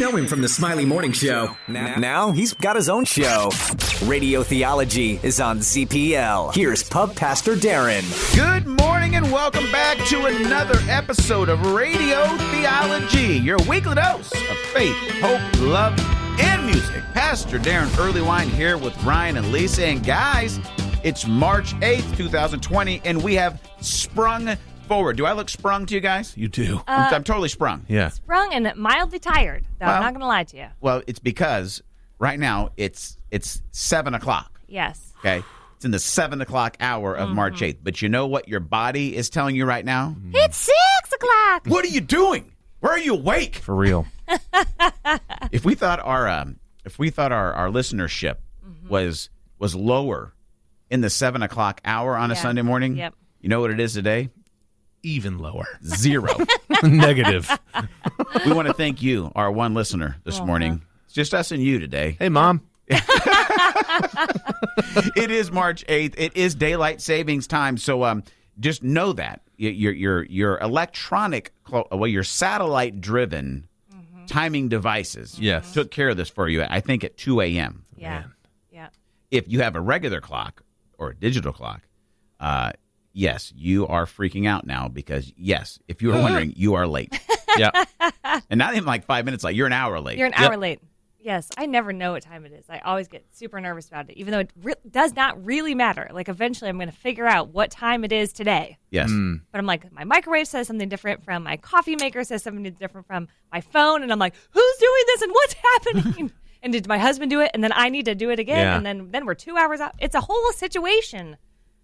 know him from the Smiley Morning Show. Now he's got his own show. Radio Theology is on ZPL. Here's Pub Pastor Daron. Good morning and welcome back to another episode of Radio Theology, your weekly dose of faith, hope, love, and music. Pastor Daron Earlywine here with Ryan and Lisa. And guys, it's March 8th, 2020, and we have sprung forward. Do I look sprung to you guys? You do. I'm totally sprung. Yeah. Sprung and mildly tired, though. I'm not going to lie to you. Well, it's because right now it's 7 o'clock. Yes. Okay? It's in the 7 o'clock hour of March 8th. But you know what your body is telling you right now? It's 6 o'clock. What are you doing? Where are you awake? For real. If we thought our listenership was lower in the 7 o'clock hour on a Sunday morning, Yep. You know what it is today? Even lower. 0. Negative. We want to thank you, our one listener this morning. It's just us and you today. Hey, Mom. It is March 8th. It is daylight savings time. So just know that your electronic, your satellite driven timing devices took care of this for you, I think, at 2 a.m. Yeah. Yeah. If you have a regular clock or a digital clock, yes, you are freaking out now because, yes, if you were wondering, you are late. Yeah. And not even like 5 minutes late. You're an hour late. You're an hour late. Yes. I never know what time it is. I always get super nervous about it, even though it does not really matter. Like, eventually I'm going to figure out what time it is today. Yes. But I'm like, my microwave says something different from my coffee maker says something different from my phone. And I'm like, who's doing this and what's happening? And did my husband do it? And then I need to do it again. Yeah. And then we're 2 hours out. It's a whole situation.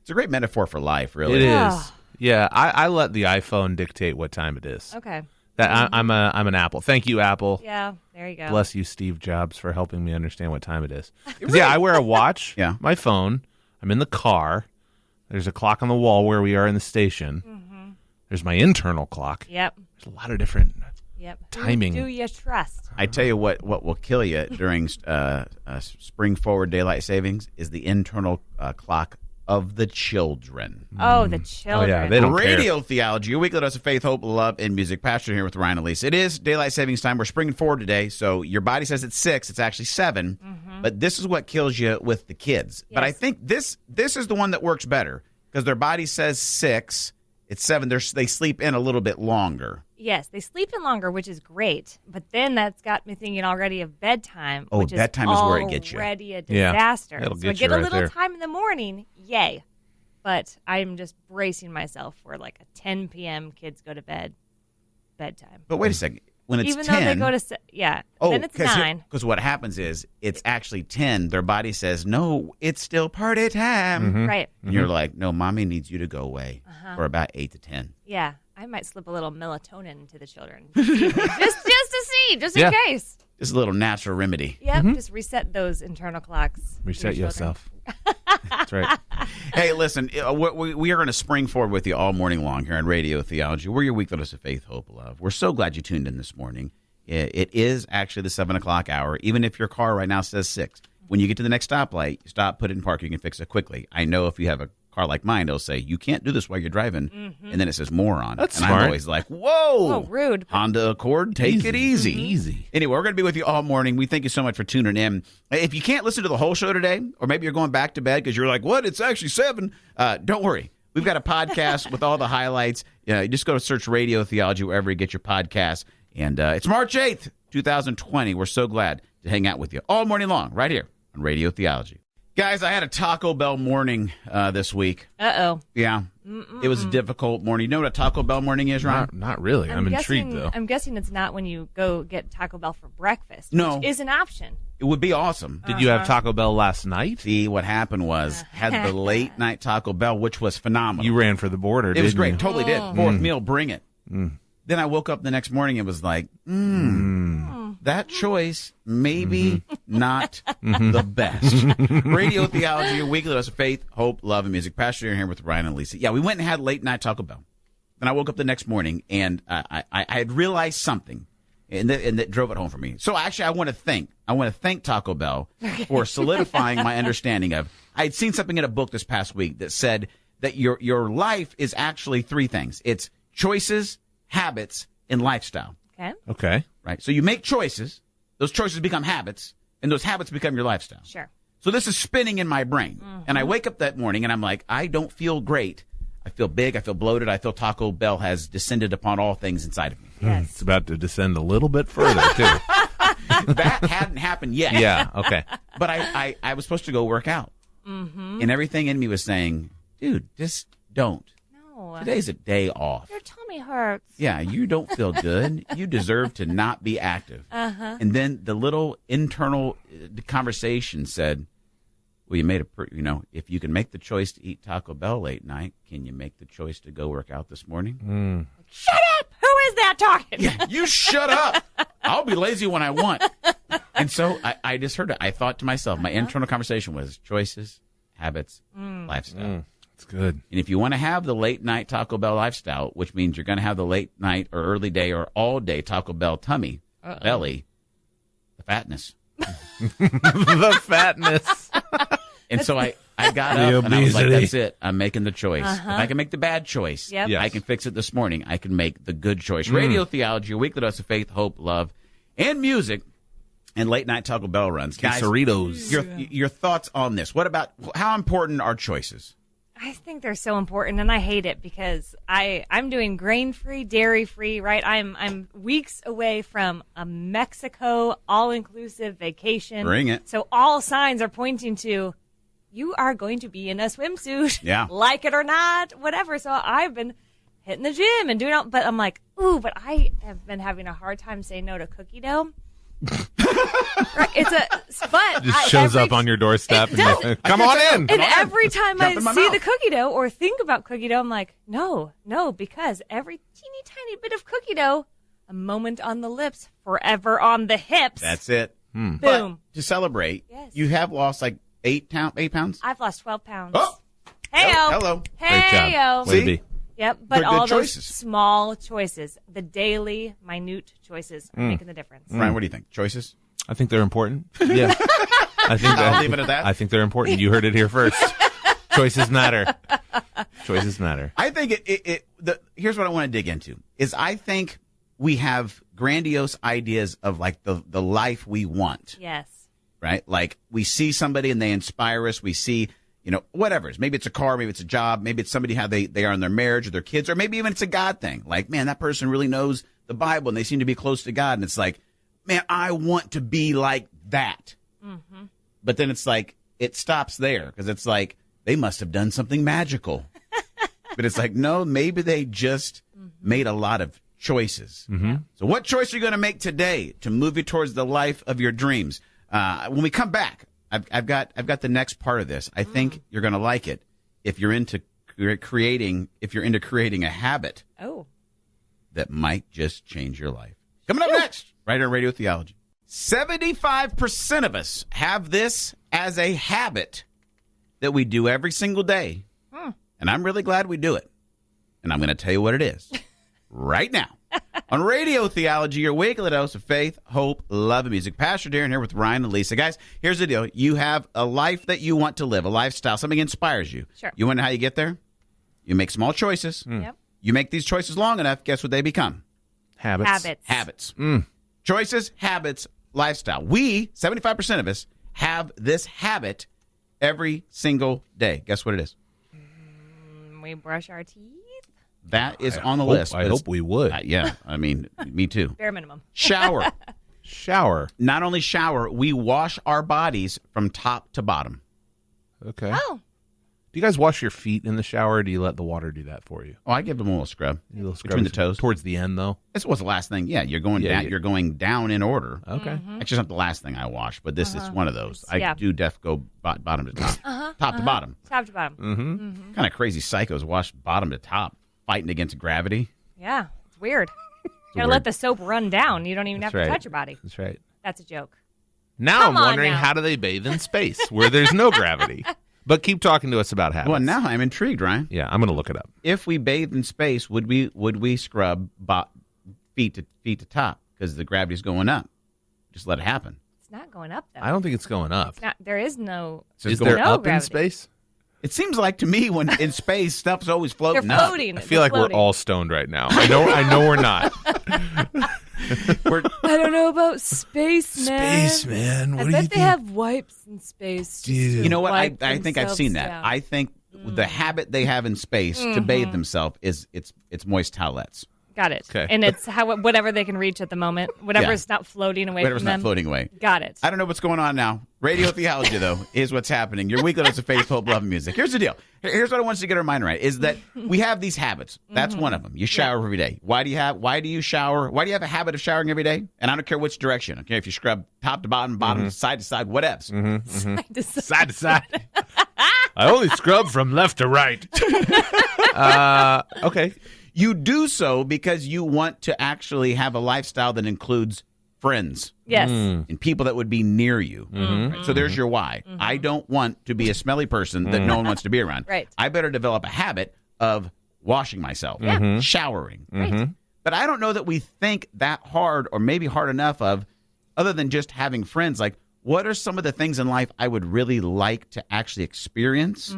It's a great metaphor for life, really. It Yeah. is. Yeah, I let the iPhone dictate what time it is. Okay. I'm an Apple. Thank you, Apple. Yeah. There you go. Bless you, Steve Jobs, for helping me understand what time it is. 'Cause, yeah, I wear a watch. Yeah. My phone. I'm in the car. There's a clock on the wall where we are in the station. There's my internal clock. Yep. There's a lot of different Yep. timing. Who do you trust? I tell you what will kill you during spring forward daylight savings is the internal clock of the children. Oh, the children. yeah, they don't Radio Theology, your weekly dose of faith, hope, love, and music. Pastor here with Ryan and Lisa. It is daylight savings time. We're springing forward today, so your body says it's 6. It's actually 7. But this is what kills you with the kids. But I think this is the one that works better because their body says 6. It's 7. They sleep in a little bit longer. Yes, they sleep in longer, which is great. But then that's got me thinking already of bedtime, Oh, which bedtime is where it gets you. already a Yeah, disaster. it'll So get I you get a right little there. time in the morning, yay. But I'm just bracing myself for like a 10 p.m. kids go to bed bedtime. But wait a second. When it's Even 10, though they go to, then it's 9. Because what happens is it's actually 10. Their body says, no, it's still party time. Right. And you're like, no, mommy needs you to go away for about 8 to 10. Yeah. I might slip a little melatonin into the children. just to see, just in Yeah. case. Just a little natural remedy. Yep, just reset those internal clocks. Reset Your children. yourself. That's right. Hey, listen, we are going to spring forward with you all morning long here on Radio Theology. We're your weekly dose of faith, hope, love. We're so glad you tuned in this morning. It is actually the 7 o'clock hour, even if your car right now says 6. When you get to the next stoplight, you stop, put it in park, you can fix it quickly. I know if you have a car like mine, it'll say, you can't do this while you're driving, and then it says moron. That's and smart. I'm always like, whoa. Oh, rude. Honda Accord, take it easy. Easy. Anyway, we're going to be with you all morning. We thank you so much for tuning in. If you can't listen to the whole show today, or maybe you're going back to bed because you're like, what? It's actually 7. Don't worry. We've got a podcast with all the highlights. You just go to search Radio Theology wherever you get your podcasts. And it's March 8th, 2020. We're so glad to hang out with you all morning long right here on Radio Theology. Guys, I had a Taco Bell morning this week. Uh-oh. Yeah. It was a difficult morning. You know what a Taco Bell morning is, Ryan? Not really. I'm intrigued, though. I'm guessing it's not when you go get Taco Bell for breakfast, No. which is an option. It would be awesome. Did you have Taco Bell last night? See, what happened was, had the late night Taco Bell, which was phenomenal. You ran for the border, It was didn't great. you? Totally did. Fourth meal, bring it. Then I woke up the next morning and was like, that choice maybe not the best. Radio Theology, your weekly dose of faith, hope, love, and music. Pastor here with Ryan and Lisa. Yeah, we went and had late night Taco Bell. Then I woke up the next morning and I had realized something, and that drove it home for me. So actually, I want to thank Taco Bell for solidifying my understanding of. I had seen something in a book this past week that said that your life is actually 3 things. It's choices, habits, and lifestyle. Okay. Okay. Right? So you make choices, those choices become habits, and those habits become your lifestyle. Sure. So this is spinning in my brain. And I wake up that morning and I'm like, I don't feel great. I feel big. I feel bloated. I feel Taco Bell has descended upon all things inside of me. Yes. It's about to descend a little bit further, too. That hadn't happened yet. Yeah, okay. But I was supposed to go work out. And everything in me was saying, dude, just don't. No. Today's a day off. Your tummy hurts. Yeah, you don't feel good. You deserve to not be active. And then the little internal conversation said, well, you made if you can make the choice to eat Taco Bell late night, can you make the choice to go work out this morning? Shut up! Who is that talking? Yeah, you shut up. I'll be lazy when I want. And so I just heard it. I thought to myself, my internal conversation was choices, habits, lifestyle. It's good. And if you want to have the late night Taco Bell lifestyle, which means you're going to have the late night or early day or all day Taco Bell tummy, belly, the fatness. The fatness. And so I got up and I was like, that's it. I'm making the choice. If I can make the bad choice, Yep. Yes. I can fix it this morning. I can make the good choice. Radio Theology, your weekly dose of faith, hope, love, and music, and late night Taco Bell runs. Guys, Quesaritos. your thoughts on this? What about how important are choices? I think they're so important, and I hate it because I'm doing grain-free, dairy-free, right? I'm weeks away from a Mexico all-inclusive vacation. Bring it. So all signs are pointing to you are going to be in a swimsuit, Yeah. like it or not, whatever. So I've been hitting the gym and doing all, but I'm like, ooh, but I have been having a hard time saying no to cookie dough. Right, but Just shows up on your doorstep and you're like, come on in. And every time I Jump in my see mouth. the cookie dough or think about cookie dough, I'm like, no, because every teeny tiny bit of cookie dough, a moment on the lips, forever on the hips. That's it. Boom. But to celebrate, Yes. you have lost like 8 pounds. I've lost 12 pounds. Oh, Hey-o. hello. Great Hey-o. job. Way to See? be. Yep, but They're good all those choices. small choices, the daily, minute choices are making the difference. Ryan, what do you think? Choices? I think they're important. Yeah. I'll leave it at that. I think they're important. You heard it here first. Choices matter. Choices matter. I think here's what I want to dig into is I think we have grandiose ideas of like the life we want, Yes. right? Like we see somebody and they inspire us. We see, whatever. Maybe it's a car, maybe it's a job, maybe it's somebody how they are in their marriage or their kids, or maybe even it's a God thing. Like, man, that person really knows the Bible and they seem to be close to God. And it's like, man, I want to be like that. But then it's like, it stops there because it's like, they must have done something magical. But it's like, no, maybe they just made a lot of choices. So what choice are you going to make today to move you towards the life of your dreams? When we come back, I've got the next part of this. I think you're going to like it if you're into creating a habit Oh. that might just change your life. Coming up next, right on Radio Theology. 75% of us have this as a habit that we do every single day. And I'm really glad we do it. And I'm going to tell you what it is right now. On Radio Theology, your weekly dose of faith, hope, love, and music. Pastor Daron here with Ryan and Lisa. Guys, here's the deal. You have a life that you want to live, a lifestyle, something inspires you. Sure. You want to know how you get there? You make small choices. Yep. You make these choices long enough, guess what they become? Habits. Habits. Choices, habits, lifestyle. We, 75% of us, have this habit every single day. Guess what it is? We brush our teeth. That is on the list. I hope we would. Yeah, I mean, me too. Bare minimum. Shower. Shower. Not only shower, we wash our bodies from top to bottom. Okay. Oh. Do you guys wash your feet in the shower, or do you let the water do that for you? Oh, I give them a little scrub. A little Between the toes. Towards the end, though? This was the last thing. Yeah, you're going Yeah, down. yeah. You're going down in order. Okay. Actually, it's not the last thing I wash, but this is one of those. I Yeah. do go bottom to top. Top to bottom. Top to bottom. Kind of crazy psychos wash bottom to top, fighting against gravity. Yeah. It's weird. You gotta weird- let the soap run down. You don't even That's have to right. touch your body. That's right. That's a joke. Now Come I'm on wondering, now. how do they bathe in space where there's no gravity? But keep talking to us about habits. Well, now I'm intrigued, Ryan. Yeah, I'm going to look it up. If we bathed in space, would we scrub feet to top because the gravity's going up? Just let it happen. It's not going up though. I don't think it's going up. It's not. There is no. So it's Is there going- No up in gravity. space? It seems like to me when in space stuff's always They're floating up. floating. I feel like we're all stoned right now. I know we're not. I don't know about space, man. Space, man. What I do you bet think? they have wipes in space. Dude. You know what? I Wipe think I've seen that. themselves I think the habit they have in space to bathe themselves is it's moist towelettes. Got it. Okay. And it's whatever they can reach at the moment. Whatever's not floating away Whatever's from not them. floating away. Got it. I don't know what's going on now. Radio Theology, though, is what's happening. Your weekly dose of faith, hope, love, and music. Here's the deal. Here's what I want you to get our mind right, is that we have these habits. That's one of them. You shower every day. Why do you shower? Why do you have a habit of showering every day? And I don't care which direction. Okay, if you scrub top to bottom, side to side, whatevs. Side to side. Side to side. I only scrub from left to right. Okay. You do so because you want to actually have a lifestyle that includes friends. Yes. And people that would be near you. Right? So there's your why. I don't want to be a smelly person that no one wants to be around. Right. I better develop a habit of washing myself, showering. Right. But I don't know that we think that hard or maybe hard enough of, other than just having friends, like, what are some of the things in life I would really like to actually experience?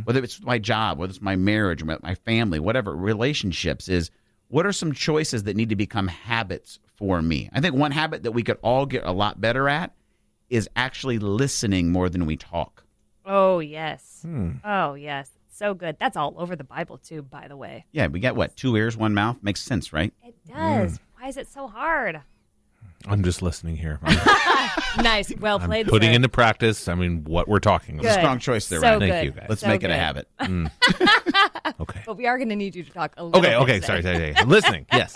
Whether it's my job, whether it's my marriage, my family, whatever, relationships is, what are some choices that need to become habits for me? I think one habit that we could all get a lot better at is actually listening more than we talk. Oh, yes. Oh, yes. So good. That's all over the Bible, too, by the way. Yeah, we got what? 2 ears, 1 mouth? Makes sense, right? It does. Why is it so hard? I'm just listening here. Nice. Well played, Putting sir. into practice, what we're talking It's a about. Good. strong choice there, So Ryan. Thank good. you, guys. Let's So make it a good. habit. Okay. But we are going to need you to talk a little Okay. bit Okay. today. Sorry. Listening. Yes.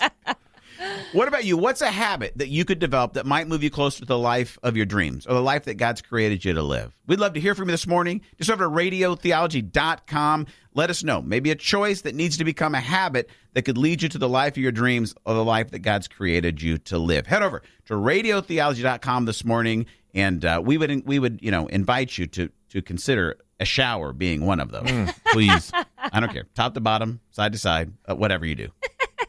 What about you? What's a habit that you could develop that might move you closer to the life of your dreams or the life that God's created you to live? We'd love to hear from you this morning. Just over to radiotheology.com. Let us know. Maybe a choice that needs to become a habit that could lead you to the life of your dreams or the life that God's created you to live. Head over to radiotheology.com this morning, and we would invite you to consider a shower being one of those. Please. I don't care. Top to bottom, side to side, whatever you do.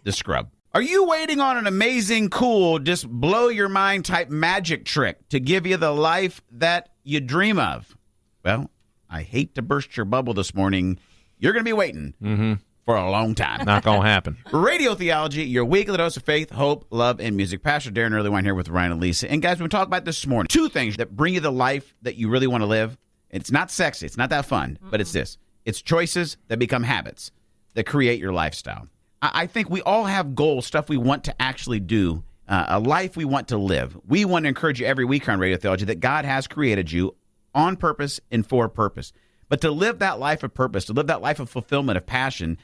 Just scrub. Are you waiting on an amazing, cool, just blow your mind type magic trick to give you the life that you dream of? Well, I hate to burst your bubble this morning. You're going to be waiting for a long time. Not going to happen. Radio Theology, your weekly dose of faith, hope, love, and music. Pastor Daron Earlywine here with Ryan and Lisa. And guys, we talk about this morning. 2 things that bring you the life that you really want to live. It's not sexy. It's not that fun. But it's this. It's choices that become habits that create your lifestyle. I think we all have goals, stuff we want to actually do, a life we want to live. We want to encourage you every week on Radio Theology that God has created you on purpose and for purpose. But to live that life of purpose, to live that life of fulfillment, of passion,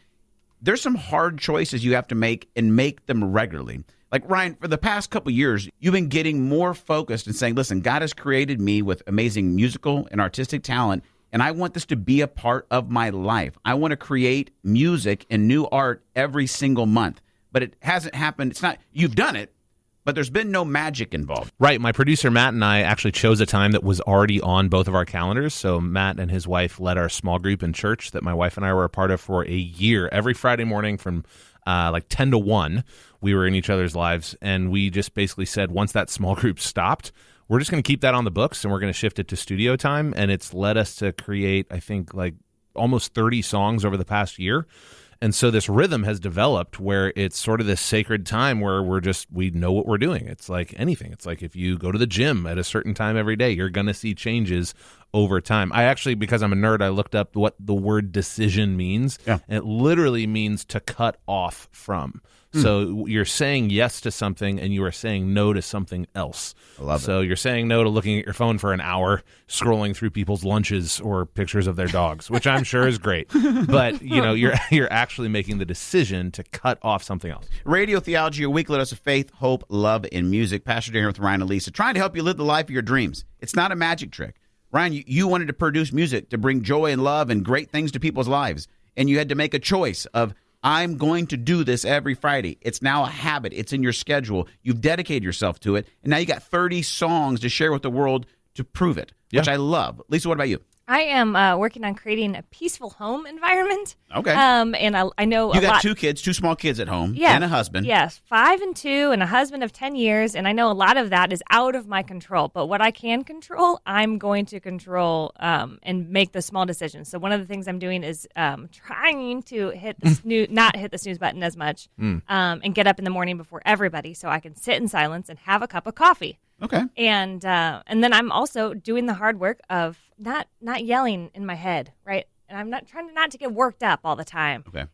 there's some hard choices you have to make and make them regularly. Like, Ryan, for the past couple years, you've been getting more focused and saying, listen, God has created me with amazing musical and artistic talent, and I want this to be a part of my life. I want to create music and new art every single month. But it hasn't happened. It's not, you've done it, but there's been no magic involved. Right. My producer, Matt, and I actually chose a time that was already on both of our calendars. So Matt and his wife led our small group in church that my wife and I were a part of for a year. Every Friday morning from like 10 to 1, we were in each other's lives. And we just basically said, once that small group stopped, we're just going to keep that on the books and we're going to shift it to studio time. And it's led us to create, I think, like almost 30 songs over the past year. And so this rhythm has developed where it's sort of this sacred time where we know what we're doing. It's like anything. It's like if you go to the gym at a certain time every day, you're going to see changes over time. I actually, because I'm a nerd, I looked up what the word decision means. Yeah. And it literally means to cut off from. So you're saying yes to something and you are saying no to something else. I love it. So you're saying no to looking at your phone for an hour, scrolling through people's lunches or pictures of their dogs, which I'm sure is great. But you're actually making the decision to cut off something else. Radio Theology, your weekly dose of faith, hope, love, and music. Pastor Daron with Ryan and Lisa, trying to help you live the life of your dreams. It's not a magic trick. Ryan, you wanted to produce music to bring joy and love and great things to people's lives, and you had to make a choice of, I'm going to do this every Friday. It's now a habit. It's in your schedule. You've dedicated yourself to it, and now you got 30 songs to share with the world to prove it, which I love. Lisa, what about you? I am working on creating a peaceful home environment. Okay. And I know You got 2 kids, 2 small kids at home, and a husband. Yes, 5 and 2, and a husband of 10 years. And I know a lot of that is out of my control. But what I can control, I'm going to control and make the small decisions. So one of the things I'm doing is trying to hit the not hit the snooze button as much, and get up in the morning before everybody, so I can sit in silence and have a cup of coffee. Okay. And then I'm also doing the hard work of not yelling in my head, right? And I'm not trying not to get worked up all the time. Okay.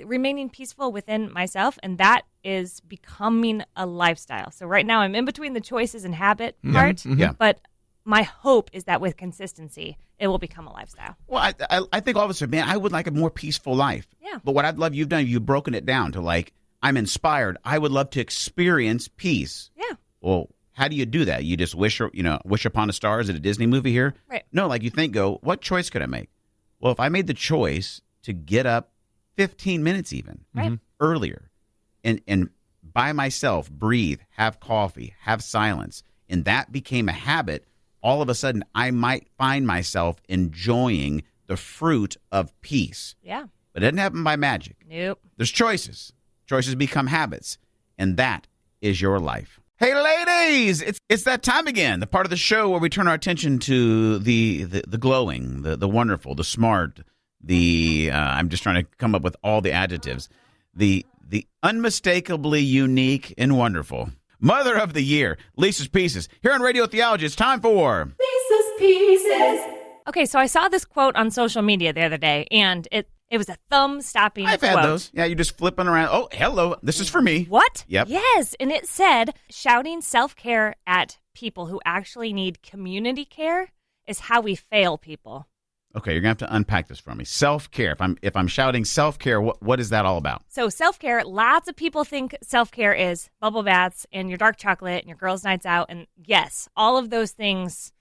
Remaining peaceful within myself, and that is becoming a lifestyle. So right now I'm in between the choices and habit part, but my hope is that with consistency, it will become a lifestyle. Well, I think all of us are, man, I would like a more peaceful life. Yeah. But what I'd love you've done, you've broken it down to like, I'm inspired. I would love to experience peace. Yeah. Well, how do you do that? You just wish upon a star? Is it a Disney movie here? Right. No, like you think, what choice could I make? Well, if I made the choice to get up 15 minutes even earlier and by myself, breathe, have coffee, have silence, and that became a habit, all of a sudden I might find myself enjoying the fruit of peace. Yeah. But it doesn't happen by magic. Nope. There's choices. Choices become habits, and that is your life. Hey, ladies, it's that time again, the part of the show where we turn our attention to the glowing, the wonderful, the smart, I'm just trying to come up with all the adjectives, the unmistakably unique and wonderful. Mother of the Year, Lisa's Pieces. Here on Radio Theology, it's time for Lisa's Pieces. Okay, so I saw this quote on social media the other day, and it was a thumb-stopping quote. I've had those. Yeah, you're just flipping around. Oh, hello, this is for me. What? Yep. Yes, and it said, shouting self-care at people who actually need community care is how we fail people. Okay, you're going to have to unpack this for me. Self-care. If I'm shouting self-care, what is that all about? So self-care, lots of people think self-care is bubble baths and your dark chocolate and your girls' nights out. And yes, all of those things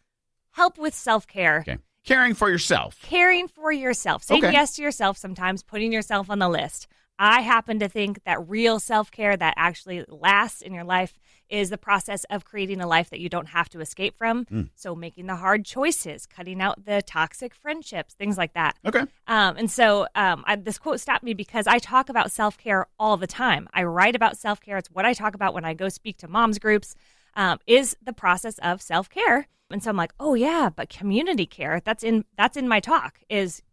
help with self-care. Okay. Caring for yourself. Caring for yourself. Saying yes to yourself sometimes, putting yourself on the list. I happen to think that real self-care that actually lasts in your life is the process of creating a life that you don't have to escape from. So making the hard choices, cutting out the toxic friendships, things like that. Okay. And so this quote stopped me because I talk about self-care all the time. I write about self-care. It's what I talk about when I go speak to moms groups, is the process of self-care. And so I'm like, oh yeah, but community care, that's in my talk is,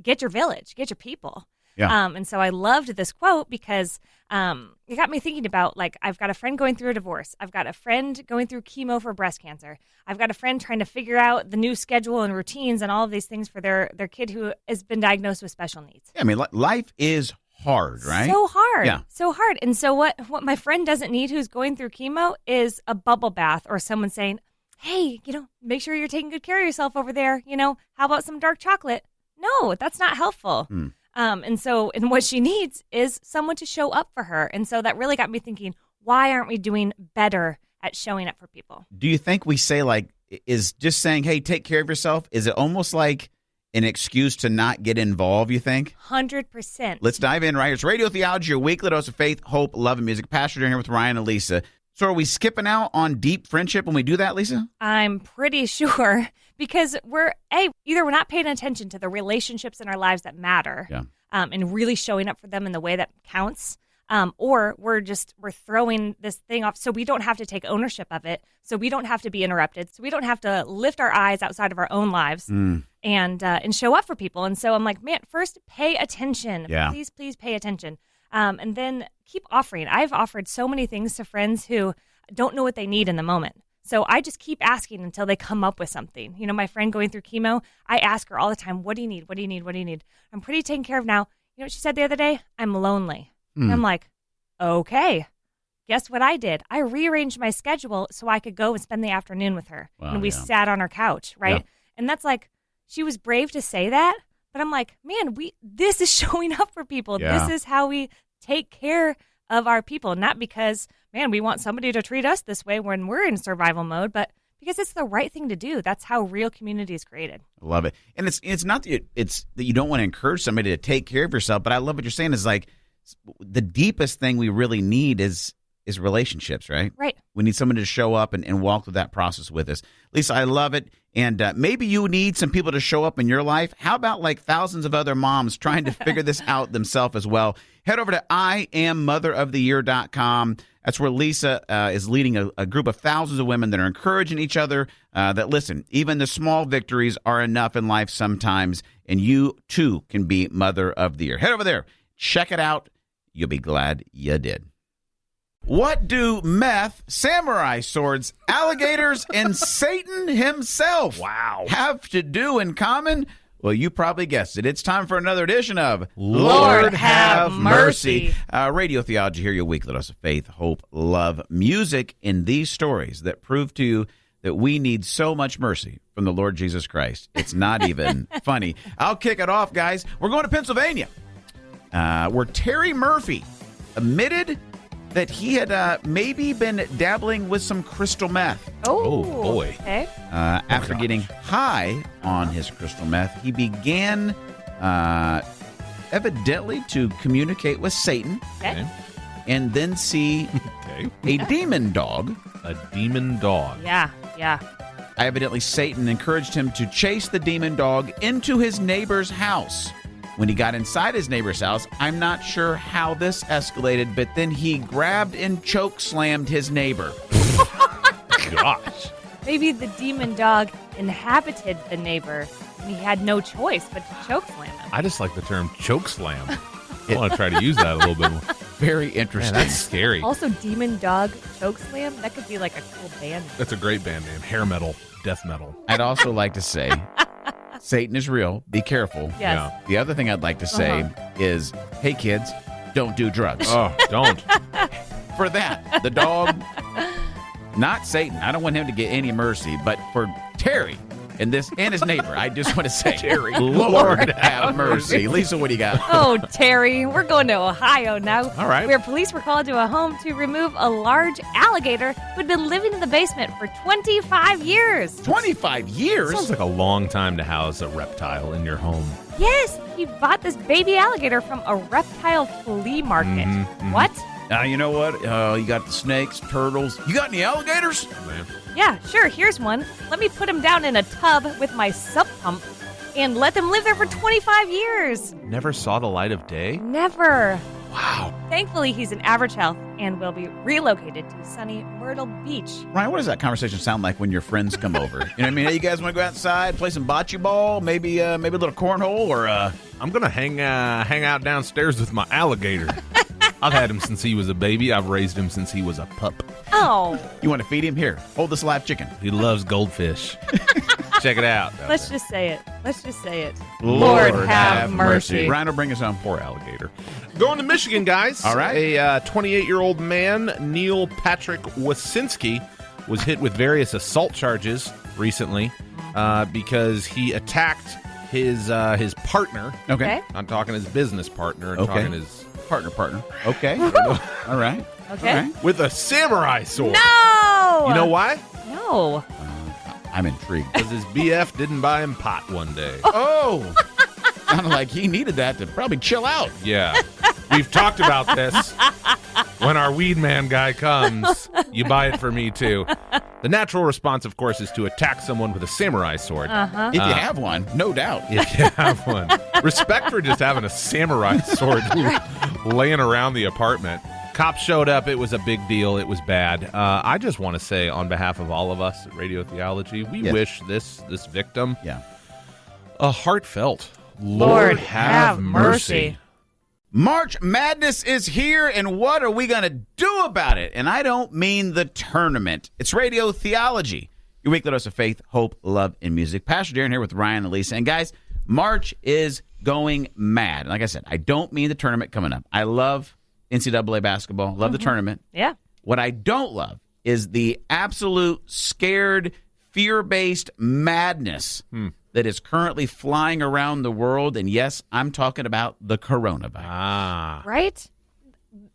get your village, get your people. Yeah. And so I loved this quote because it got me thinking about, like, I've got a friend going through a divorce. I've got a friend going through chemo for breast cancer. I've got a friend trying to figure out the new schedule and routines and all of these things for their kid who has been diagnosed with special needs. Yeah, I mean, life is hard, right? So hard. Yeah. So hard. And so what my friend doesn't need who's going through chemo is a bubble bath or someone saying, hey, make sure you're taking good care of yourself over there. How about some dark chocolate? No, that's not helpful. And what she needs is someone to show up for her. And so that really got me thinking, why aren't we doing better at showing up for people? Do you think we say, is just saying, hey, take care of yourself, is it almost like an excuse to not get involved, you think? 100%. Let's dive in right here. It's Radio Theology, your weekly dose of faith, hope, love, and music. Pastor here with Ryan and Lisa. So are we skipping out on deep friendship when we do that, Lisa? I'm pretty sure because either we're not paying attention to the relationships in our lives that matter, and really showing up for them in the way that counts, or we're throwing this thing off so we don't have to take ownership of it, so we don't have to be interrupted, so we don't have to lift our eyes outside of our own lives and show up for people. And so I'm like, man, first pay attention. Yeah. Please pay attention. And then keep offering. I've offered so many things to friends who don't know what they need in the moment. So I just keep asking until they come up with something. My friend going through chemo, I ask her all the time, what do you need? What do you need? What do you need? I'm pretty taken care of now. You know what she said the other day? I'm lonely. And I'm like, okay. Guess what I did? I rearranged my schedule so I could go and spend the afternoon with her. Wow, and we sat on her couch, right? Yeah. And that's like, she was brave to say that. But I'm like, man, this is showing up for people. Yeah. This is how we take care of our people. Not because, man, we want somebody to treat us this way when we're in survival mode, but because it's the right thing to do. That's how real community is created. I love it. And it's not that you don't want to encourage somebody to take care of yourself, but I love what you're saying is like the deepest thing we really need is is relationships, right? Right. We need someone to show up and walk through that process with us. Lisa, I love it. And maybe you need some people to show up in your life. How about like thousands of other moms trying to figure this out themselves as well? Head over to IamMotherOfTheYear.com. That's where Lisa is leading a group of thousands of women that are encouraging each other that, listen, even the small victories are enough in life sometimes, and you, too, can be Mother of the Year. Head over there. Check it out. You'll be glad you did. What do meth, samurai swords, alligators, and Satan himself have to do in common? Well, you probably guessed it. It's time for another edition of Lord Have Mercy. Radio Theology here, your weekly dose of faith, hope, love, music, and these stories that prove to you that we need so much mercy from the Lord Jesus Christ. It's not even funny. I'll kick it off, guys. We're going to Pennsylvania, where Terry Murphy admitted that he had maybe been dabbling with some crystal meth. Oh, boy. Okay. After getting high on his crystal meth, he began evidently to communicate with Satan Okay. and then see a demon dog. A demon dog. Yeah. Evidently, Satan encouraged him to chase the demon dog into his neighbor's house. When he got inside his neighbor's house, I'm not sure how this escalated, but then he grabbed and choke slammed his neighbor. Gosh. Maybe the demon dog inhabited the neighbor, and he had no choice but to choke slam him. I just like the term choke slam. I want to try to use that a little bit more. Very Man, interesting. that's scary. Also, demon dog choke slam, that could be like a cool band. That's a great band name. Hair metal, death metal. I'd also like to say, Satan is real. Be careful. Yes. Yeah. The other thing I'd like to say is, hey, kids, don't do drugs. Oh, don't. For that, the dog, not Satan. I don't want him to get any mercy, but for Terry and his neighbor, I just want to say, Terry, Lord have mercy. Lisa, what do you got? Oh, Terry, we're going to Ohio now. All right. Where police were called to a home to remove a large alligator who'd been living in the basement for 25 years. 25 years? Sounds like a long time to house a reptile in your home. Yes, he bought this baby alligator from a reptile flea market. What? You know what? You got the snakes, turtles. You got any alligators? Man. Yeah, sure, here's one. Let me put him down in a tub with my sub pump and let them live there for 25 years. Never saw the light of day? Never. Wow. Thankfully, he's in average health and will be relocated to sunny Myrtle Beach. Ryan, what does that conversation sound like when your friends come over? You know what I mean? Hey, you guys want to go outside, play some bocce ball, maybe a little cornhole, or I'm going to hang out downstairs with my alligator. I've had him since he was a baby. I've raised him since he was a pup. Oh. you want to feed him? Here, hold this live chicken. He loves goldfish. Check it out. Let's just say it. Lord have mercy. Ryan will bring us home. Poor alligator. Going to Michigan, guys. All right. A 28-year-old man, Neil Patrick Wasinski, was hit with various assault charges recently because he attacked his partner. Okay. I'm talking his business partner. I'm Okay. talking his Partner. Okay. All right. Okay. All right. with a samurai sword. No! You know why? No. I'm intrigued. Because his BF didn't buy him pot one day. Oh! Sounded like he needed that to probably chill out. Yeah. We've talked about this. When our weed man guy comes, you buy it for me too. The natural response, of course, is to attack someone with a samurai sword. If you have one, no doubt. If you have one. Respect for just having a samurai sword laying around the apartment. Cops showed up. It was a big deal. It was bad. I just want to say, on behalf of all of us at Radio Theology, we Yes. wish this victim Yeah. a heartfelt Lord have mercy. March Madness is here, and what are we going to do about it? And I don't mean the tournament. It's Radio Theology, your weekly dose of faith, hope, love, and music. Pastor Daron here with Ryan and Lisa. And guys, March is going mad. Like I said, I don't mean the tournament coming up. I love NCAA basketball, love the tournament. Yeah. What I don't love is the absolute scared, fear-based madness that is currently flying around the world. And yes, I'm talking about the coronavirus. Ah. Right?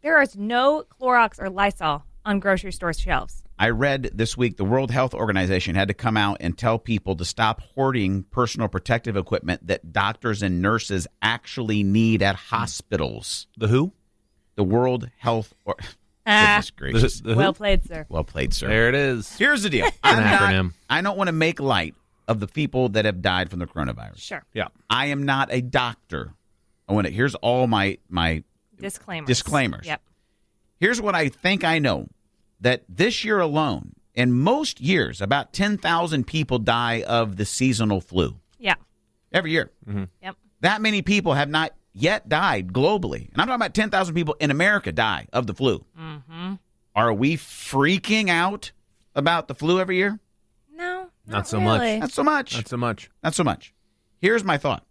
There is no Clorox or Lysol on grocery store shelves. I read this week the World Health Organization had to come out and tell people to stop hoarding personal protective equipment that doctors and nurses actually need at hospitals. The who? The World Health Goodness gracious. Well played, sir. Well played, sir. There it is. Here's the deal. An acronym. I don't want to make light of the people that have died from the coronavirus. Sure. Yeah. I am not a doctor. Here's all my disclaimers. Yep. Here's what I think I know. That this year alone, in most years, about 10,000 people die of the seasonal flu. Yeah. Every year. Yep. That many people have not yet died globally. And I'm talking about 10,000 people in America die of the flu. Mm-hmm. Are we freaking out about the flu every year? No, Not so really. much. Not so much. Not so much. Not so much. Here's my thought.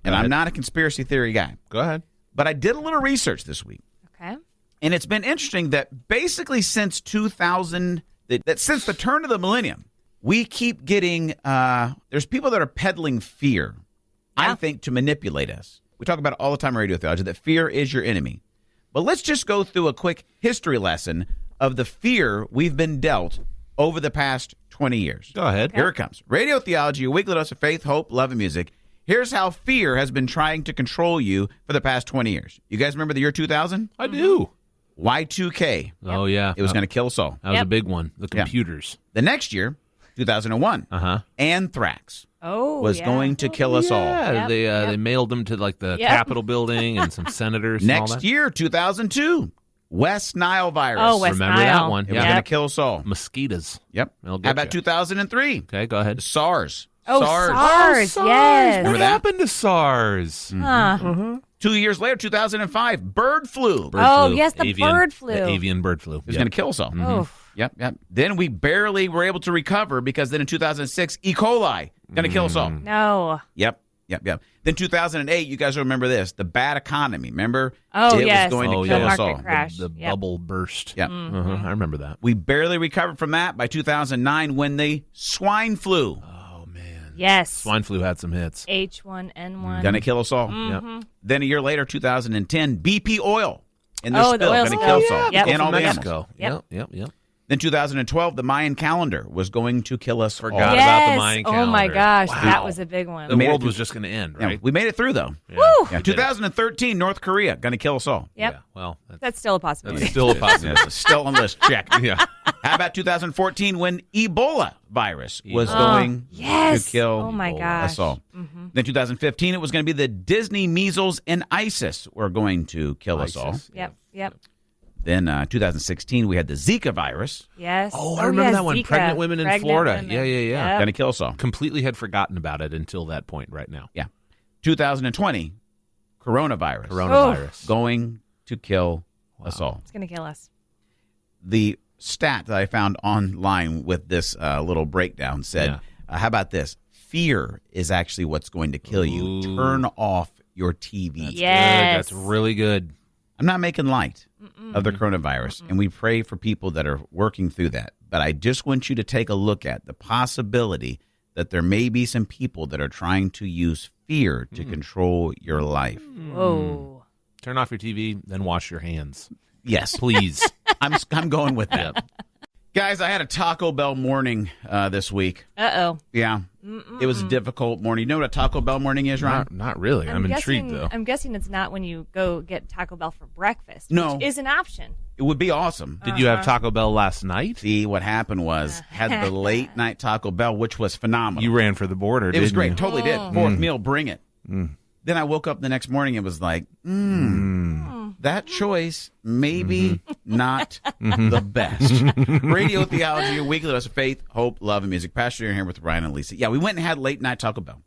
And Go I'm ahead. not a conspiracy theory guy. Go ahead. But I did a little research this week. Okay. And it's been interesting that basically since 2000, that since the turn of the millennium, we keep getting, there's people that are peddling fear, I think, to manipulate us. We talk about it all the time in Radio Theology, that fear is your enemy. But let's just go through a quick history lesson of the fear we've been dealt over the past 20 years. Go ahead. Here it comes. Radio Theology, a weekly dose of faith, hope, love, and music. Here's how fear has been trying to control you for the past 20 years. You guys remember the year 2000? I do. Y2K. Oh, yeah. It was going to kill us all. That was a Yep. big one. The computers. The next year, 2001, Uh-huh. anthrax Oh, was yeah. going to kill us all. Yeah, Yep, they yep. they mailed them to like the Yep. Capitol building and some senators. and all Next that. year, 2002, West Nile virus. Oh, West Remember Nile. that one? It was Yeah. going to kill us all. Mosquitoes. Yep. They'll How get about you. 2003? Okay, go ahead. SARS. Oh, SARS. Yes. Remember What that? happened to SARS? Huh. 2 years later, 2005, bird flu. Bird Oh, flu. yes, the bird flu. The avian bird flu. It was going to kill us all. Oh. Yep. Then we barely were able to recover because then in 2006, E. coli going to kill us all. No. Yep. Then 2008, you guys remember this, the bad economy. Remember? Oh, it yes. was going Oh, to yeah. kill us market all. crash. The Yep. bubble burst. Yep. I remember that. We barely recovered from that by 2009 when the swine flu Oh, man. Yes. Swine flu had some hits. H1N1. going to kill us all. Yep. Then a year later, 2010, BP oil in the Oh, the spill oil going to spill. kill us Yeah, all. Yep. And all the animals. Mexico. Yep. Yep. Then 2012, the Mayan calendar was going to kill us Forgot all. about Yes. the Mayan Oh, my calendar. gosh. Wow. That was a big one. The made it world through- was just going to end, Yeah, right? we made it through, though. Yeah. Woo! Yeah, We did it. 2013, North Korea going to kill us all. Yep. Yeah, well, That's still a possibility. that's still a Yeah, possibility. it's still on the list. Check. Yeah. How about 2014 when Ebola virus was Ebola. going Yes. to kill Oh, my Ebola. gosh. us all? Then 2015, it was going to be the Disney measles and ISIS were going to kill us all. ISIS. Yep. Then 2016, we had the Zika virus Yes. Oh, I remember yes, that one. Zika. Pregnant women in Pregnant Florida. women. Yeah. Yep. going to kill us all. Completely had forgotten about it until that point right now. Yeah. 2020, coronavirus Coronavirus. going to kill us all. It's going to kill us. The stat that I found online with this little breakdown said, how about this? Fear is actually what's going to kill you. Ooh. Turn off your TV. That's Yes. good. That's really good. I'm not making light of the coronavirus, and we pray for people that are working through that. But I just want you to take a look at the possibility that there may be some people that are trying to use fear to control your life. Whoa. Turn off your TV, then wash your hands. Yes, Please. I'm going with that. Yep. Guys, I had a Taco Bell morning this week. Uh-oh. Yeah, it was a difficult morning. You know what a Taco Bell morning is, Ron? Not really. I'm intrigued, though. I'm guessing it's not when you go get Taco Bell for breakfast, No. which is an option. It would be awesome. Did you have Taco Bell last night? See, what happened was, had the late night Taco Bell, which was phenomenal. You ran for the border, It was didn't great. you? Totally did. Fourth meal, bring it. Then I woke up the next morning and was like, that choice maybe not the best. Radio Theology, a weekly dose of faith, hope, love, and music. Pastor Aaron here with Ryan and Lisa. Yeah, we went and had late night Taco Bell.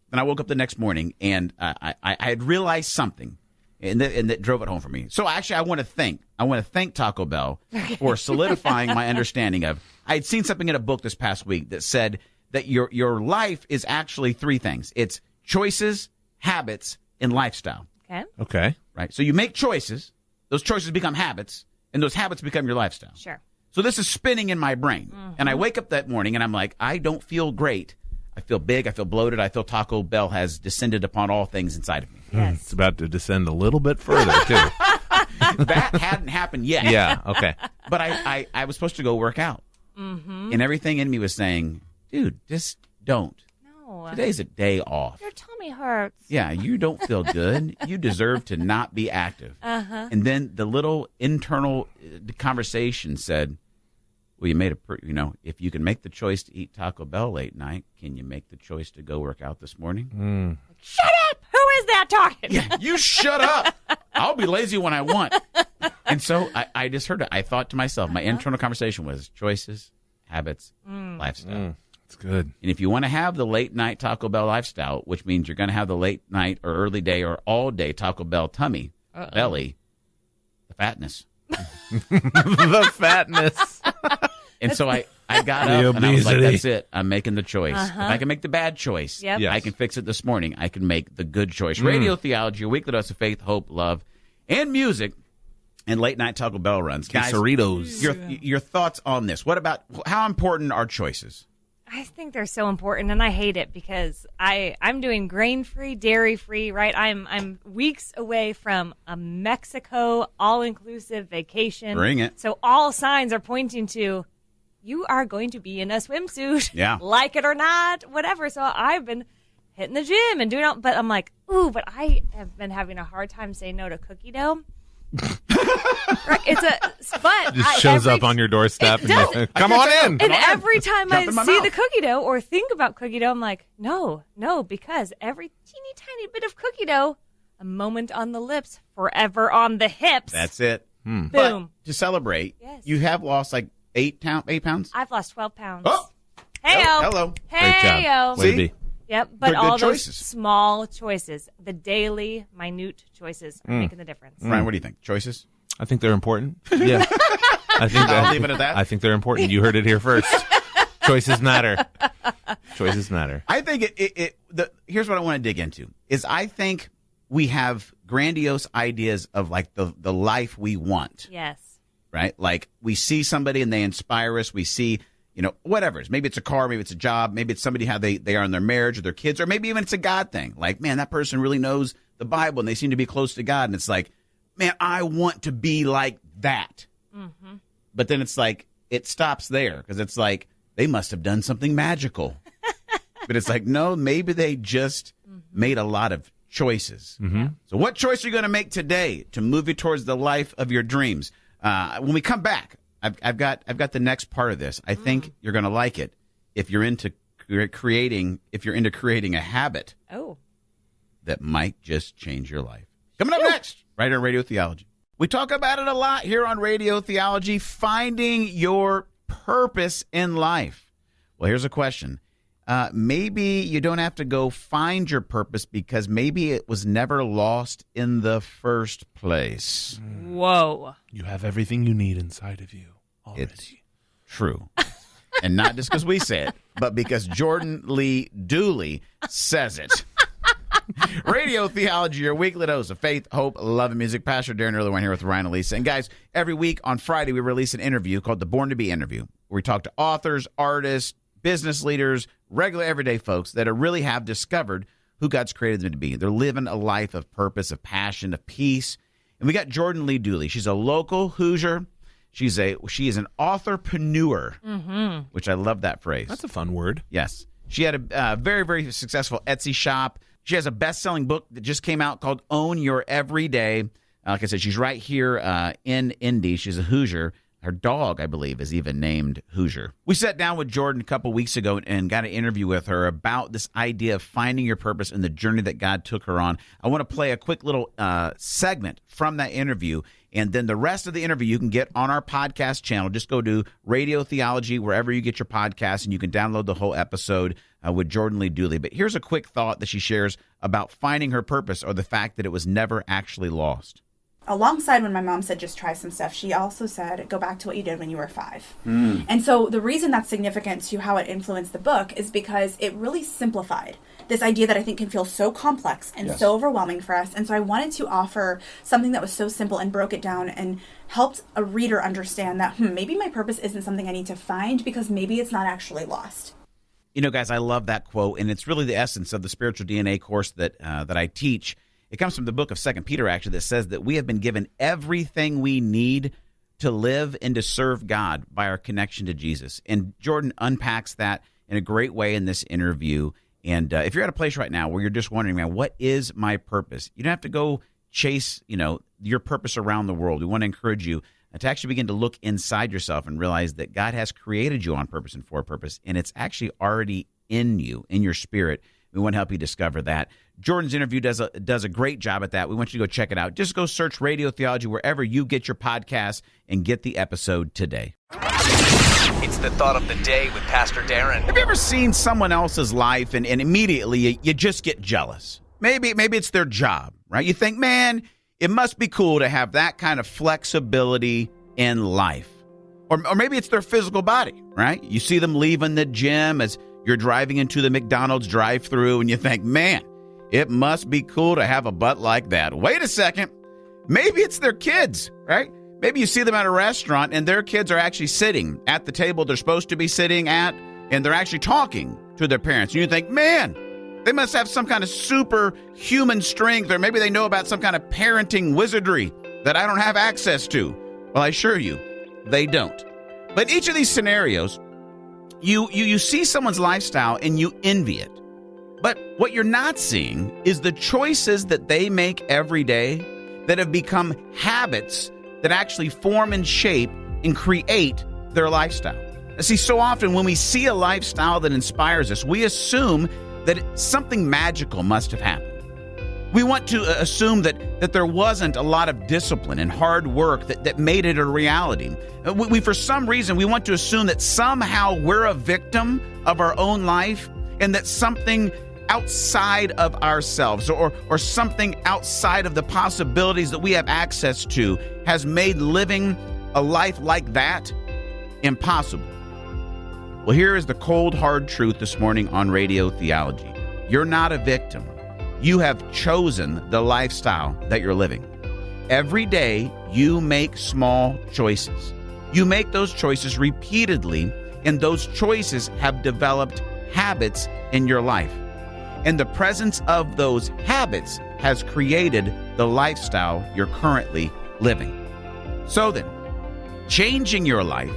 Then I woke up the next morning and I had realized something. And that drove it home for me. So actually, I want to thank Taco Bell for solidifying my understanding of. I had seen something in a book this past week that said that your life is actually three things. It's choices, habits, and lifestyle. Okay. Okay. Right. So you make choices. Those choices become habits, and those habits become your lifestyle. Sure. So this is spinning in my brain, and I wake up that morning and I'm like, I don't feel great. I feel big. I feel bloated. I feel Taco Bell has descended upon all things inside of me. Yes. It's about to descend a little bit further, too. That hadn't happened yet. Yeah. Okay. But I was supposed to go work out. And everything in me was saying, dude, just don't. No. Today's a day off. You're telling tummy hurts. Yeah, you don't feel good. You deserve to not be active. And then the little internal conversation said, well, you made if you can make the choice to eat Taco Bell late night, can you make the choice to go work out this morning? Shut up! Who is that talking? Yeah, you shut up. I'll be lazy when I want. And so I just heard it. I thought to myself, my internal conversation was choices, habits, lifestyle. That's good. And if you want to have the late night Taco Bell lifestyle, which means you're going to have the late night or early day or all day Taco Bell tummy, belly, the fatness. The fatness. And so I got up and I was like, that's it. I'm making the choice. If I can make the bad choice, Yep. Yes. I can fix it this morning. I can make the good choice. Radio Theology, a weekly dose of faith, hope, love, and music, and late night Taco Bell runs. Guys, Quesaritos. your thoughts on this? What about how important are choices? I think they're so important, and I hate it because I'm doing grain-free, dairy-free, right? I'm weeks away from a Mexico all-inclusive vacation. Bring it. So all signs are pointing to you are going to be in a swimsuit, Yeah. like it or not, whatever. So I've been hitting the gym and doing all, but I'm like, but I have been having a hard time saying no to cookie dough. Right, but Just shows up on your doorstep. Come on in. And every time I Jump in my see mouth. the cookie dough or think about cookie dough, I'm like, no, because every teeny tiny bit of cookie dough, a moment on the lips, forever on the hips. That's it. Boom. But to celebrate, Yes. you have lost like 8 pounds. I've lost 12 pounds. Oh, Hey-o. hello. Great Hey-o. job. Way to See? be. Yep, but They're good all those choices. small choices, the daily, minute choices are making the difference. Ryan, what do you think? Choices? I think they're important. Yeah. I'll leave it at that. I think they're important. You heard it here first. Choices matter. Choices matter. I think here's what I want to dig into is I think we have grandiose ideas of like the life we want, Yes. right? Like we see somebody and they inspire us. We see, whatever it is. Maybe it's a car, maybe it's a job, maybe it's somebody how they are in their marriage or their kids, or maybe even it's a God thing. Like, man, that person really knows the Bible and they seem to be close to God. And it's like, man, I want to be like that. Mm-hmm. But then it's like, it stops there because it's like, they must have done something magical. But it's like, no, maybe they just made a lot of choices. Mm-hmm. So what choice are you going to make today to move you towards the life of your dreams? When we come back, I've got the next part of this. I think you're going to like it if you're into creating a habit that might just change your life. Coming up next, right on Radio Theology. We talk about it a lot here on Radio Theology, finding your purpose in life. Well, here's a question. Maybe you don't have to go find your purpose because maybe it was never lost in the first place. Whoa. You have everything you need inside of you already. It's true. And not just because we say it, but because Jordan Lee Dooley says it. Radio Theology, your weekly dose of faith, hope, love, and music. Pastor Daron Earlywine here with Ryan and Lisa. And guys, every week on Friday, we release an interview called the Born to Be interview, where we talk to authors, artists, business leaders, regular everyday folks that really have discovered who God's created them to be. They're living a life of purpose, of passion, of peace. And we got Jordan Lee Dooley. She's a local Hoosier. She is an authorpreneur, which I love that phrase. That's a fun word. Yes. She had a very, very successful Etsy shop. She has a best-selling book that just came out called Own Your Everyday. Like I said, she's right here in Indy. She's a Hoosier. Her dog, I believe, is even named Hoosier. We sat down with Jordan a couple weeks ago and got an interview with her about this idea of finding your purpose and the journey that God took her on. I want to play a quick little segment from that interview, and then the rest of the interview you can get on our podcast channel. Just go to Radio Theology, wherever you get your podcasts, and you can download the whole episode with Jordan Lee Dooley. But here's a quick thought that she shares about finding her purpose or the fact that it was never actually lost. Alongside when my mom said just try some stuff, she also said go back to what you did when you were 5. And so the reason that's significant to how it influenced the book is because it really simplified this idea that I think can feel so complex and so overwhelming for us. And so I wanted to offer something that was so simple and broke it down and helped a reader understand that maybe my purpose isn't something I need to find because maybe it's not actually lost. You know, guys, I love that quote, and it's really the essence of the spiritual DNA course that I teach. It comes from the book of 2 Peter, actually, that says that we have been given everything we need to live and to serve God by our connection to Jesus. And Jordan unpacks that in a great way in this interview. And if you're at a place right now where you're just wondering, man, what is my purpose? You don't have to go chase, your purpose around the world. We want to encourage you to actually begin to look inside yourself and realize that God has created you on purpose and for a purpose, and it's actually already in you, in your spirit. We want to help you discover that. Jordan's interview does a great job at that. We want you to go check it out. Just go search Radio Theology wherever you get your podcasts and get the episode today. It's the thought of the day with Pastor Daron. Have you ever seen someone else's life and immediately you just get jealous? Maybe it's their job, right? You think, man, it must be cool to have that kind of flexibility in life. Or maybe it's their physical body, right? You see them leaving the gym as you're driving into the McDonald's drive-thru and you think, man, it must be cool to have a butt like that. Wait a second. Maybe it's their kids, right? Maybe you see them at a restaurant and their kids are actually sitting at the table they're supposed to be sitting at, and they're actually talking to their parents. And you think, man, they must have some kind of superhuman strength, or maybe they know about some kind of parenting wizardry that I don't have access to. Well, I assure you, they don't. But each of these scenarios, you see someone's lifestyle and you envy it. But what you're not seeing is the choices that they make every day that have become habits that actually form and shape and create their lifestyle. See, so often when we see a lifestyle that inspires us, we assume that something magical must have happened. We want to assume that there wasn't a lot of discipline and hard work that made it a reality. We for some reason, we want to assume that somehow we're a victim of our own life, and that something outside of ourselves or something outside of the possibilities that we have access to has made living a life like that impossible. Well, here is the cold, hard truth this morning on Radio Theology. You're not a victim. You have chosen the lifestyle that you're living. Every day, you make small choices. You make those choices repeatedly, and those choices have developed habits in your life. And the presence of those habits has created the lifestyle you're currently living. So then, changing your life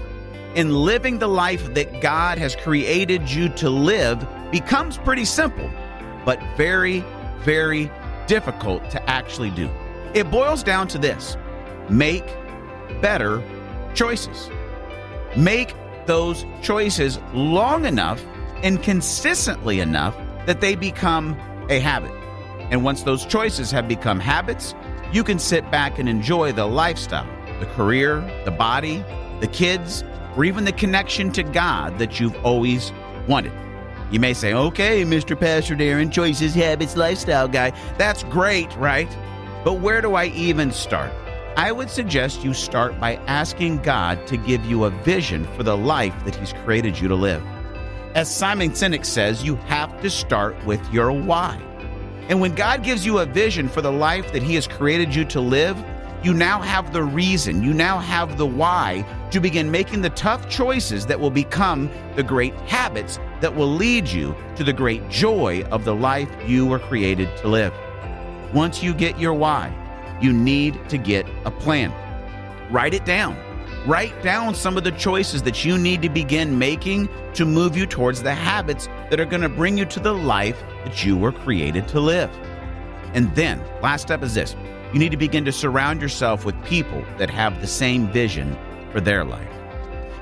and living the life that God has created you to live becomes pretty simple, but very, very difficult to actually do. It boils down to this: make better choices. Make those choices long enough and consistently enough that they become a habit. And once those choices have become habits, you can sit back and enjoy the lifestyle, the career, the body, the kids, or even the connection to God that you've always wanted. You may say, okay, Mr. Pastor Daron, choices, habits, lifestyle guy. That's great, right? But where do I even start? I would suggest you start by asking God to give you a vision for the life that He's created you to live. As Simon Sinek says, you have to start with your why. And when God gives you a vision for the life that He has created you to live, you now have the reason, you now have the why to begin making the tough choices that will become the great habits that will lead you to the great joy of the life you were created to live. Once you get your why, you need to get a plan. Write it down. Write down some of the choices that you need to begin making to move you towards the habits that are going to bring you to the life that you were created to live. And then, last step is this: you need to begin to surround yourself with people that have the same vision for their life.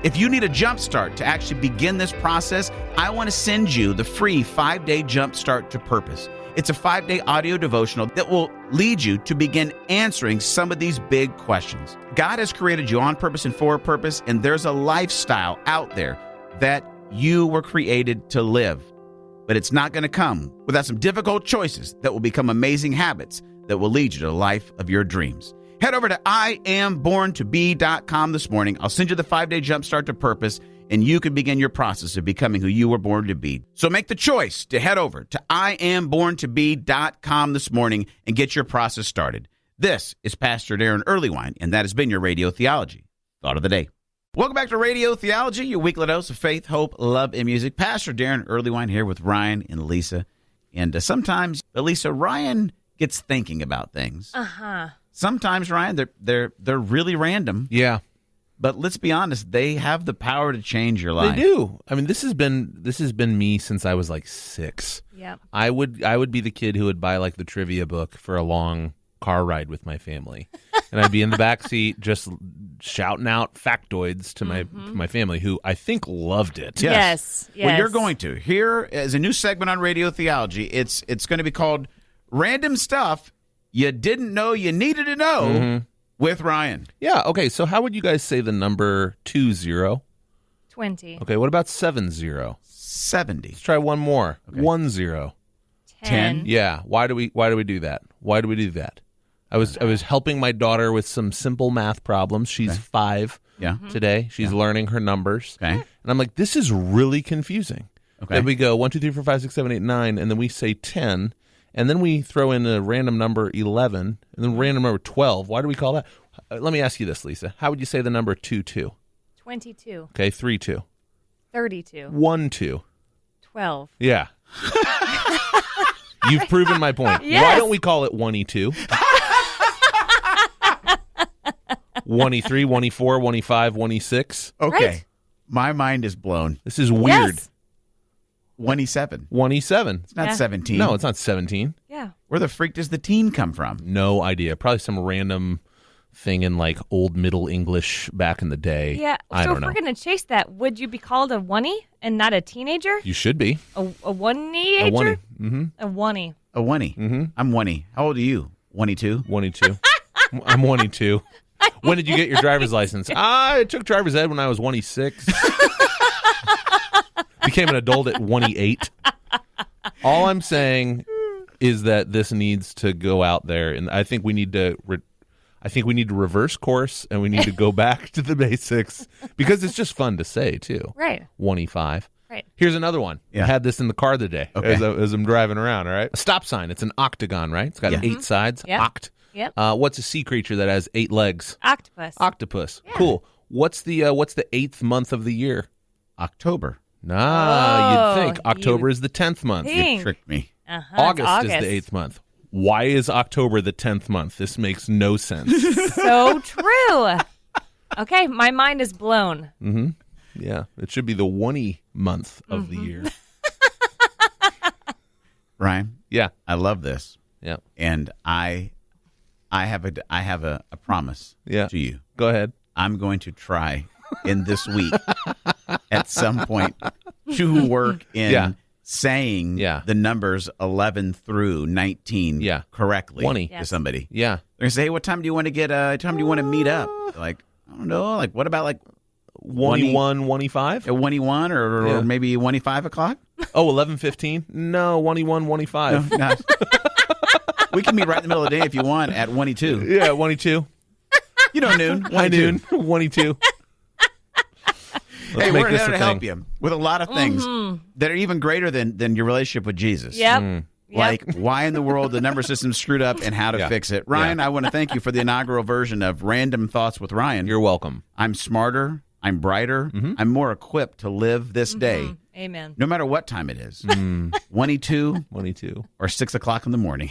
If you need a jump start to actually begin this process, I want to send you the free 5-day Jump Start to Purpose. It's a 5-day audio devotional that will lead you to begin answering some of these big questions. God has created you on purpose and for a purpose, and there's a lifestyle out there that you were created to live. But it's not going to come without some difficult choices that will become amazing habits that will lead you to the life of your dreams. Head over to IamBornToBe.com this morning. I'll send you the 5-day Jump Start to Purpose, and you can begin your process of becoming who you were born to be. So make the choice to head over to IamBornToBe.com this morning and get your process started. This is Pastor Daron Earlywine, and that has been your Radio Theology Thought of the Day. Welcome back to Radio Theology, your weekly dose of faith, hope, love, and music. Pastor Daron Earlywine here with Ryan and Lisa. And sometimes, Lisa, Ryan gets thinking about things. Uh-huh. Sometimes, Ryan, they're really random. Yeah. But let's be honest, they have the power to change your life. They do. I mean, this has been me since I was like 6. Yep. I would be the kid who would buy like the trivia book for a long car ride with my family, and I'd be in the back seat just shouting out factoids to my family, who I think loved it. Yes. Well, you're going to. Here is a new segment on Radio Theology. It's going to be called Random Stuff You Didn't Know You Needed to Know with Ryan. Yeah. Okay. So how would you guys say the number 20? 20. Okay. What about 70? 70. Let's try one more. Okay. 10. 10. Yeah. Why do we do that? Why do we do that? I was helping my daughter with some simple math problems. She's 5 today. She's learning her numbers. Okay. And I'm like, this is really confusing. Okay. Then we go 1, 2, 3, 4, 5, 6, 7, 8, 9, and then we say 10, and then we throw in a random number 11, and then random number 12. Why do we call that? Let me ask you this, Lisa. How would you say the number 2? 22. Okay, 3. 32. 1, 2. 12. Yeah. You've proven my point. Yes. Why don't we call it 1E2? 1E3, 1E4, 1E5, 1E6. Okay. Right. My mind is blown. This is weird. Yes. 1E7. 1E7. It's not Yeah. 17. No, it's not 17. Yeah. Where the freak does the teen come from? No idea. Probably some random thing in like old Middle English back in the day. Yeah. I So don't if know. we're going to chase that, would you be called a one-y and not a teenager? You should be. A one-y A ager? one. Mm-hmm. A one-y. A 1E. Mm-hmm. I'm 1E. How old are you? 1E2? 1E2. I'm 1E2. When did you get your driver's license? I took driver's ed when I was 1E6. Became an adult at 1E8. All I'm saying is that this needs to go out there, and I think we need to. I think we need to reverse course, and we need to go back to the basics because it's just fun to say too. Right. 1E5. Right. Here's another one. Yeah. I had this in the car today Okay. as I'm driving around. All right. A stop sign. It's an octagon, right? It's got 8 sides. Yep. Oct. Yep. What's a sea creature that has 8 legs? Octopus. Octopus. Cool. What's the 8th month of the year? October. Nah, you'd think you October is the 10th month. think. You tricked me. Uh-huh, August it's is the 8th month. Why is October the 10th month? This makes no sense. So true. Okay, my mind is blown. Yeah, it should be the 1 month of the year. Ryan, Yeah, I love this. yeah, And I have a promise yeah. to you. Go ahead. I'm going to try in this week at some point to work in Yeah. saying Yeah. the numbers 11 through 19 Yeah. correctly 20. to Yes. somebody. Yeah, They're going to say, hey, what time do you want to get, time do you want to meet up? Like, I don't know. Like, what about like 1E1, 1E5? a 1E1 or Yeah. maybe 1E5 o'clock? Oh, 11:15? No, 1E1, 1E5. No, not. We can meet right in the middle of the day if you want at 1E2. Yeah, 1E2. You know, noon. High 1E2. noon, 1E2 Let's Hey, make we're this here a to help thing. you with a lot of things that are even greater than your relationship with Jesus. Yep. Mm. Yep. Like why in the world the number system's screwed up and how to Yeah. fix it. Ryan, I want to thank you for the inaugural version of Random Thoughts with Ryan. You're welcome. I'm smarter. I'm brighter. I'm more equipped to live this day, Amen. no matter what time it is. 1E2 1E2. or 6 o'clock in the morning.